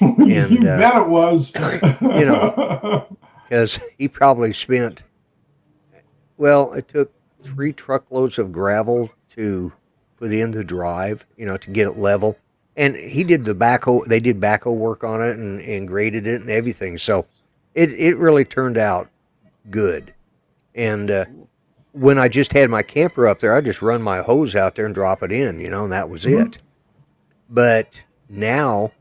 and You bet it was. you know, because he probably spent. Well, it took 3 truckloads of gravel to put in the drive, to get it level, and he did the backhoe. They did backhoe work on it and graded it and everything. So it really turned out good. And Cool. when I just had my camper up there, I just run my hose out there and drop it in, and that was Mhm. it. But now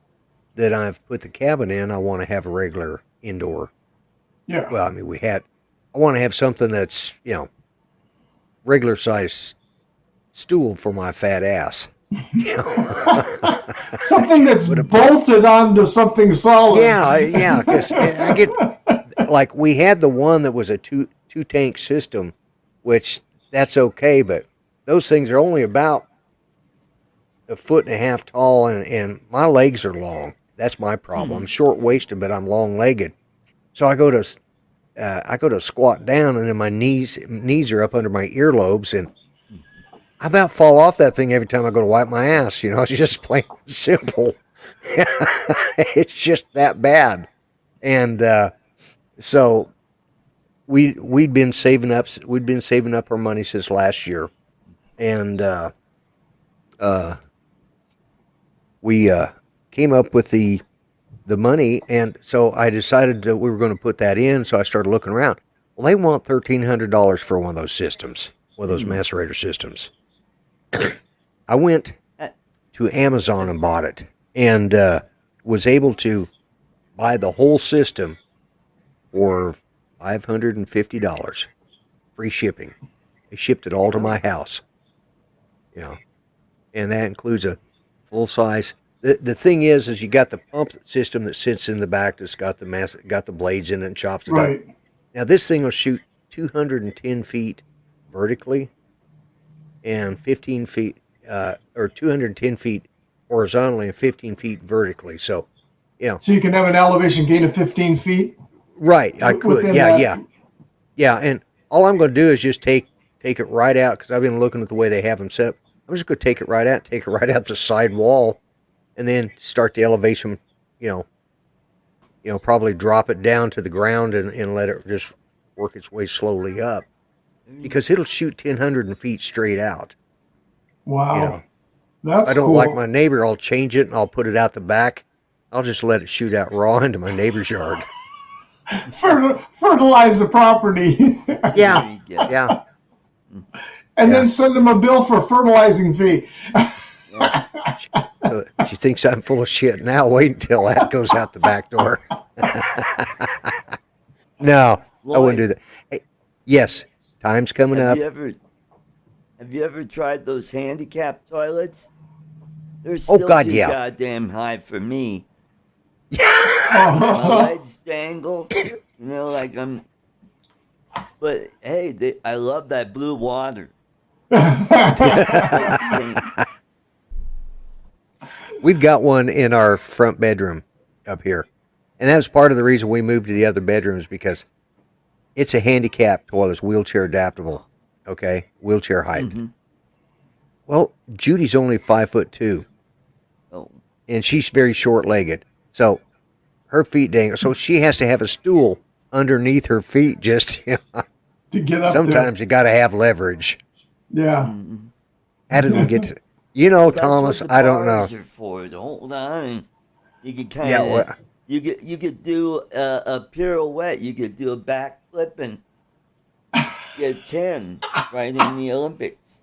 that I've put the cabin in, I want to have a regular indoor. Yeah. Well, I mean, I want to have something that's, regular size stool for my fat ass. Something that's Put a- bolted onto something solid. yeah, because I get, like, we had the one that was a two tank system, which that's okay, but those things are only about a foot and a half tall, and my legs are long. That's my problem. I'm short waisted, but I'm long legged. So I go to squat down, and then my knees are up under my earlobes, and I about fall off that thing every time I go to wipe my ass. It's just plain and simple. It's just that bad. And so we'd been saving up. We'd been saving up our money since last year, and uh, we came up with the money, and so I decided that we were going to put that in. So I started looking around. Well, they want $1,300 for one of those systems, one of those macerator systems. I went Uh, to Amazon and bought it, and was able to buy the whole system for $550, free shipping. They shipped it all to my house, and that includes a full size. The thing is you got the pump system that sits in the back that's got the blades in it and chops it up. Right. Now this thing will shoot 210 feet vertically and 15 feet, or 210 feet horizontally and 15 feet vertically. So, So you can have an elevation gain of 15 feet right, I could, within yeah, that. yeah. And all I'm going to do is just take it right out, because I've been looking at the way they have them set up. I'm just going to take it right out the side wall, and then start the elevation. Probably drop it down to the ground and let it just work its way slowly up, because it'll shoot 1,000 feet straight out. Wow. If That's I don't cool. like my neighbor, I'll change it and I'll put it out the back. I'll just let it shoot out raw into my neighbor's yard. Fertilize the property. Yeah, There you go. yeah, And Yeah. then send them a bill for fertilizing fee. Yeah. So she thinks I'm full of shit. Now wait until that goes out the back door. No, I wouldn't do that. Hey, yes, time's coming up. Have you ever tried those handicap toilets? They're Oh, still God, too yeah. goddamn high for me. My legs dangle. Like I'm. But hey, I love that blue water. We've got one in our front bedroom up here. And that's part of the reason we moved to the other bedrooms, because it's a handicap toilet. It's wheelchair adaptable. Okay? Wheelchair height. Mhm. Well, Judy's only 5'2", Oh, and she's very short legged. So her feet dangle. So she has to have a stool underneath her feet. Just to get up sometimes you got to have leverage. there. Yeah. mhm. How did we get to? Well, that's Thomas, what the I don't know. bars are for. To hold on. You could kind Yeah, of. well, You could do a pirouette. You could do a backflip and get 10 right in the Olympics.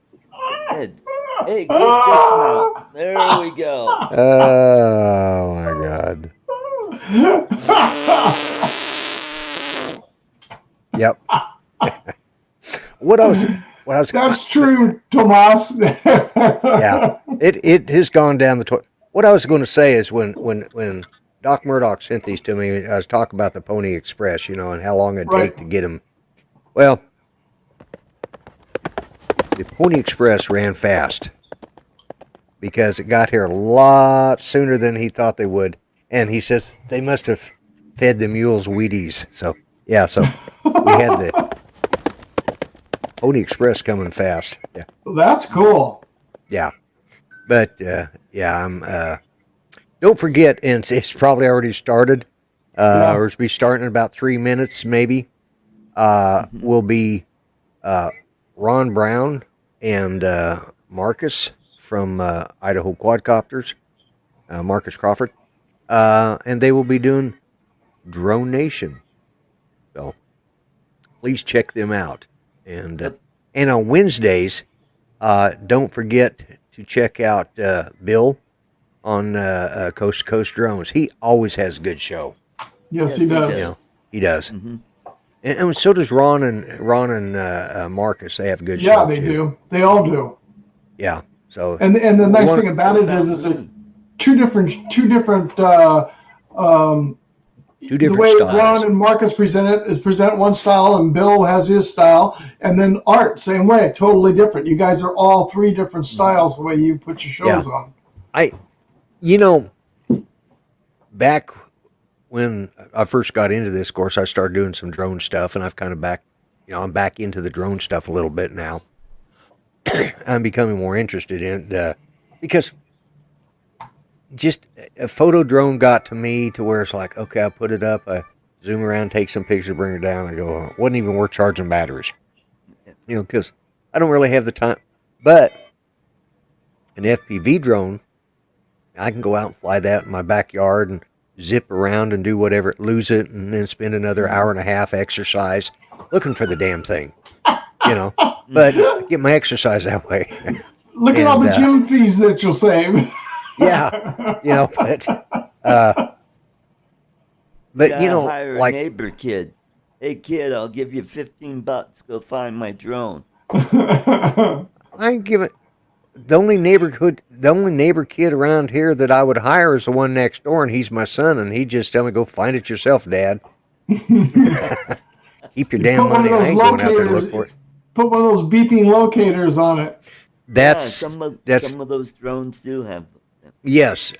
Good. Hey, good dismount. There we go. oh my God. Yep. What I was. That's true, Tomas. Yeah. It has gone down the toilet. What I was going to say is when Doc Murdoch sent these to me, I was talking about the Pony Express, and how long it'd Right. take to get them. Well, the Pony Express ran fast, because it got here a lot sooner than he thought they would. And he says they must have fed the mules Wheaties. So, yeah, so we had the Pony Express coming fast. Yeah. That's cool. Yeah. But, yeah, don't forget, and it's probably already started, or it's be starting in about 3 minutes, maybe, will be Ron Brown and Marcus from Idaho Quadcopters. Marcus Crawford, and they will be doing Drone Nation. So please check them out. And Yep. and on Wednesdays, don't forget to check out Bill on Coast to Coast Drones. He always has a good show. Yes, he does. You know, he does. Mm-hmm. And so does Ron and Marcus. They have a good Yeah, show they too. do. They all do. Yeah. So And the nice thing about it What is about it's me? two different um, two the different way styles. Ron and Marcus present one style, and Bill has his style, and then Art same way, totally different. You guys are all three different styles the way you put your shows on. You know, back when I first got into this, of course, I started doing some drone stuff, and I've kind of I'm back into the drone stuff a little bit now. I'm becoming more interested in it because just a photo drone got to me to where it's like, okay, I put it up, I zoom around, take some pictures, bring it down, and go, it wasn't even worth charging batteries, because I don't really have the time. But an FPV drone, I can go out and fly that in my backyard and zip around and do whatever, lose it, and then spend another hour and a half exercise looking for the damn thing, But I get my exercise that way. Look at all the gym fees that you'll save. Yeah, but hire a neighbor kid. Hey kid, I'll give you $15. Go find my drone. I ain't giving. The only neighbor kid around here that I would hire is the one next door, and he's my son, and he just tell me, go find it yourself, Dad. Keep your damn money. I ain't going out there to look for it. Put one of those beeping locators on it. Some of those drones do have them. Yes,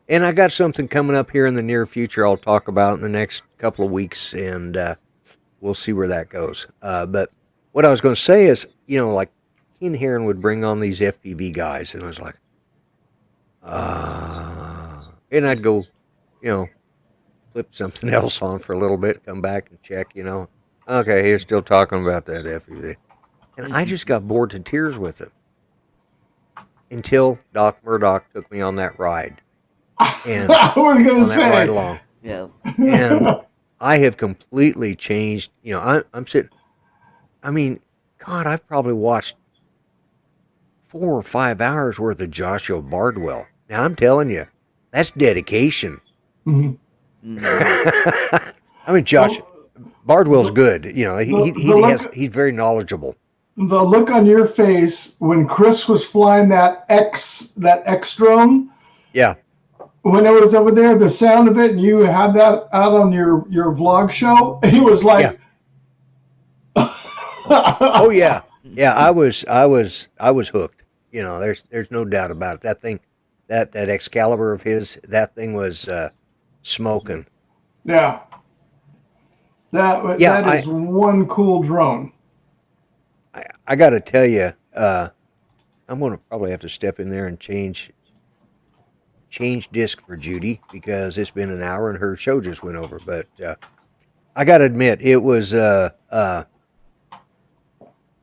and I got something coming up here in the near future I'll talk about in the next couple of weeks, and we'll see where that goes. But what I was going to say is, like Ken Heron would bring on these FPV guys, and I was like, and I'd go, flip something else on for a little bit, come back and check, okay, he's still talking about that FPV. And I just got bored to tears with it until Doc Murdoch took me on that ride. And I was going to say. That ride along. Yeah. And I have completely changed, I'm sitting, God, I've probably watched 4 or 5 hours worth of Joshua Bardwell. Now I'm telling you, that's dedication. Mm-hmm. Josh Bardwell's good. He's very knowledgeable. The look on your face when Chris was flying that X drone. Yeah. When it was over there, the sound of it, and you had that out on your vlog show, he was like, yeah. Oh yeah. Yeah, I was hooked. There's no doubt about it. That thing, that Excalibur of his, that thing was smoking. Yeah. That is one cool drone. I got to tell you, I'm going to probably have to step in there and change disc for Judy, because it's been an hour and her show just went over. But I got to admit, it was a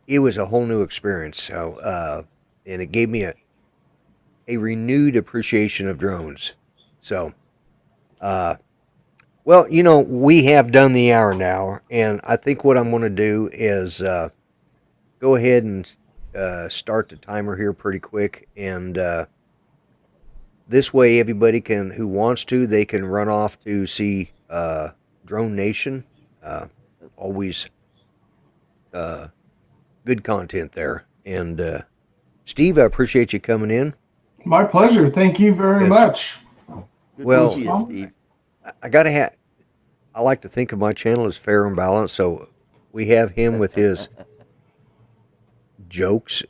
whole new experience. So and it gave me a renewed appreciation of drones. So, well, we have done the hour now, and I think what I'm going to do is go ahead and start the timer here pretty quick, and this way everybody who wants to, they can run off to see Drone Nation. Always good content there. And Steve, I appreciate you coming in. My pleasure. Thank you very much. Well, Good to see you, Steve. I like to think of my channel as fair and balanced, so we have him with his jokes,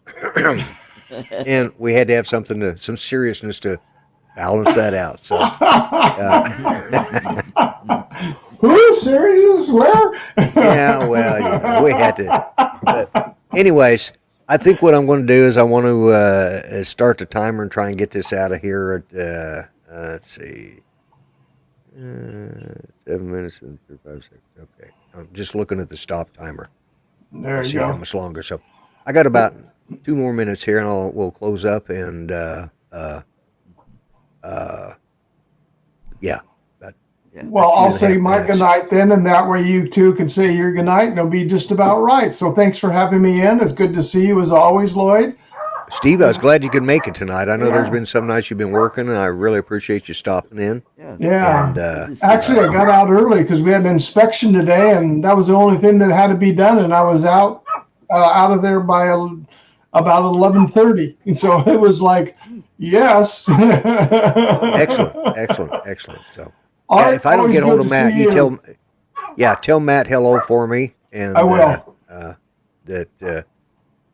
and we had to have some seriousness to balance that out. So, who serious? Where? Yeah, well, we had to. But anyways, I think what I'm going to do is I want to start the timer and try and get this out of here at let's see, 7 minutes and 35 seconds. Okay, I'm just looking at the stop timer. There you see go. how much longer. So I got about 2 more minutes here, and we'll close up and Yeah, about Yeah. Well, two I'll and a say half my minutes. goodnight then, and that way you two can say your goodnight, and it'll be just about right. So thanks for having me in. It's good to see you as always, Lloyd. Steve, I was glad you could make it tonight. I know there's Yeah. been some nights you've been working, and I really appreciate you stopping in. Yeah. Yeah. And Good to see Actually, I you. got out early because we had an inspection today, and that was the only thing that had to be done. And I was out of there by about 11:30. And so it was like, yes. excellent, excellent, excellent. So, yeah, Art, if I don't always get hold good of to see Matt, you you. tell Matt hello for me, I and will. that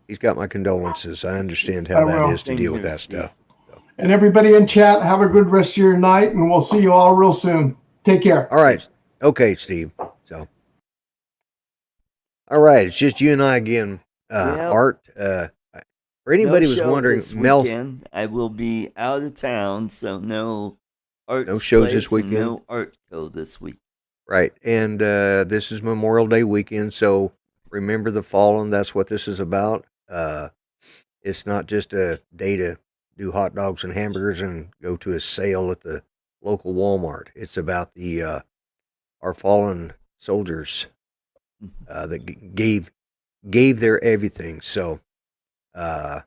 he's got my condolences. I understand I how that will. is to Same deal with here, that Steve. stuff. So, And everybody in chat, have a good rest of your night, and we'll see you all real soon. Take care. all right, okay, Steve. So, all right, it's just you and I again. Well, Art. For no anybody was show wondering, this Mel, weekend. I will be out of town, so no no Art's shows this Place and weekend. no Artco this week. Right. And this is Memorial Day weekend, so remember the fallen. That's what this is about. It's not just a day to do hot dogs and hamburgers and go to a sale at the local Walmart. It's about the our fallen soldiers that gave their everything. So, uh,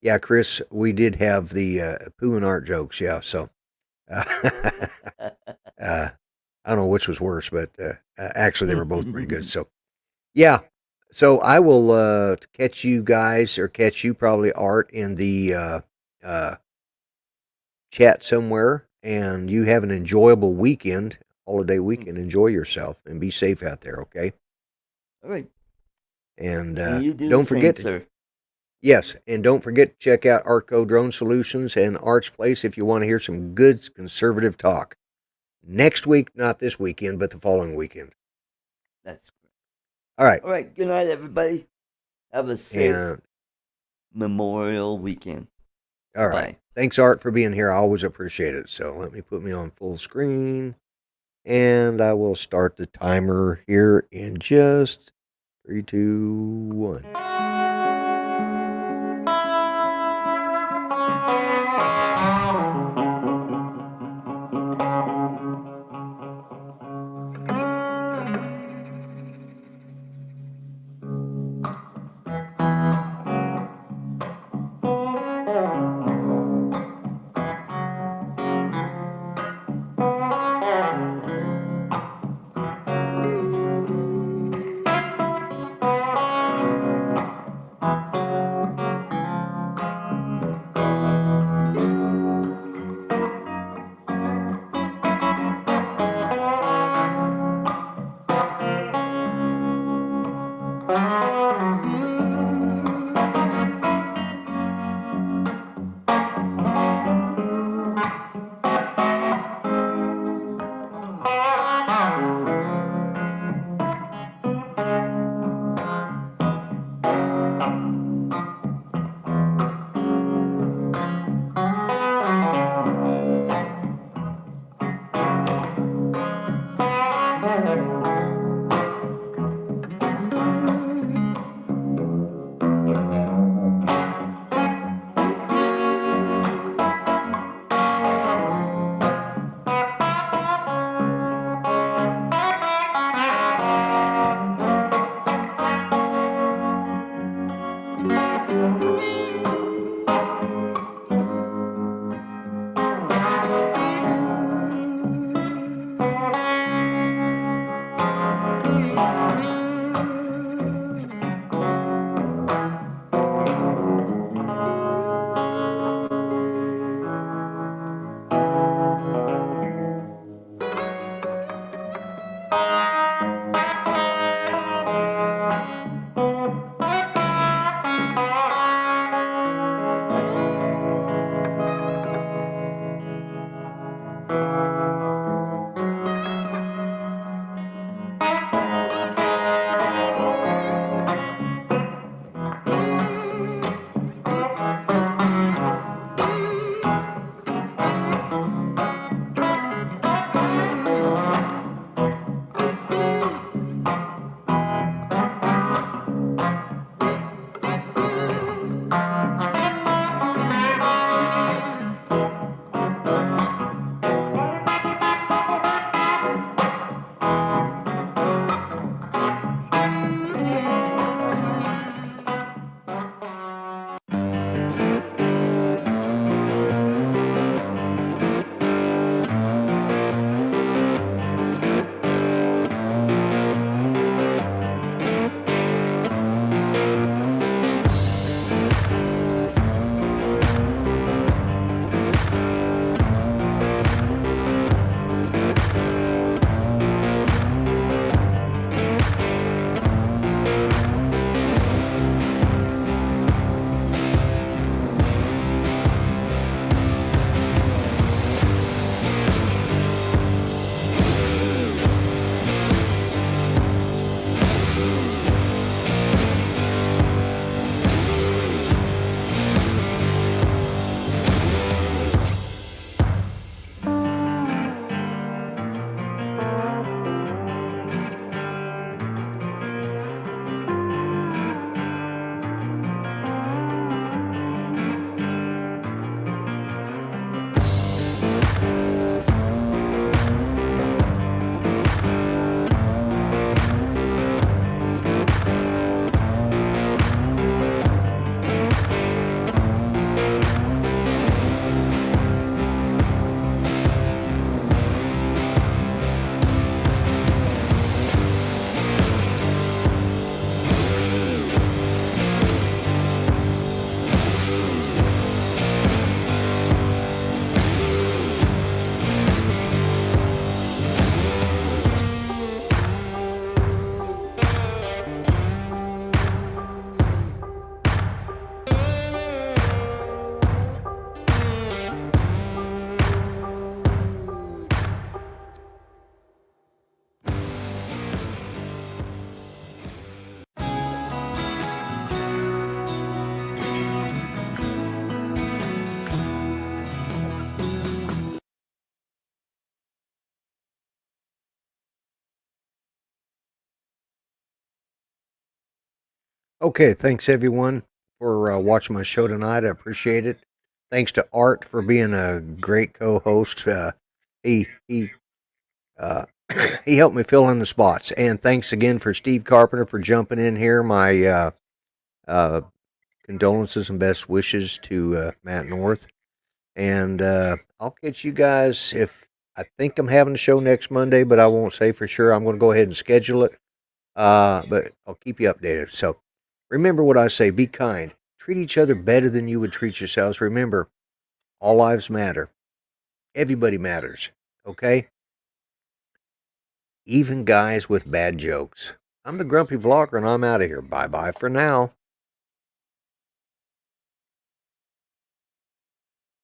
yeah, Chris, we did have the poo and art jokes. Yeah, so. Uh, I don't know which was worse, but actually they were both pretty good. So yeah, so I will catch you guys, or catch you probably, Art, in the uh, chat somewhere, and you have an enjoyable weekend, holiday weekend. Enjoy yourself and be safe out there, okay? All right. And And you do the don't same, forget to, sir. yes, and don't forget to check out Artco Drone Solutions and Art's Place if you want to hear some good conservative talk. Next week, not this weekend, but the following weekend. That's great. All right. All right. Good night, everybody. Have a safe And Memorial weekend. all right. Bye. Thanks, Art, for being here. I always appreciate it. So let me put me on full screen, and I will start the timer here in just 3, 2, 1. Okay, thanks everyone for watching my show tonight. I appreciate it. Thanks to Art for being a great co-host. He uh, he helped me fill in the spots, and thanks again for Steve Carpenter for jumping in here. My uh, condolences and best wishes to Matt North, and I'll catch you guys if I think I'm having a show next Monday, but I won't say for sure. I'm going to go ahead and schedule it, but I'll keep you updated. So. Remember what I say, be kind. Treat each other better than you would treat yourselves. Remember, all lives matter. Everybody matters. Okay? Even guys with bad jokes. I'm the Grumpy Vlogger and I'm out of here. Bye bye for now.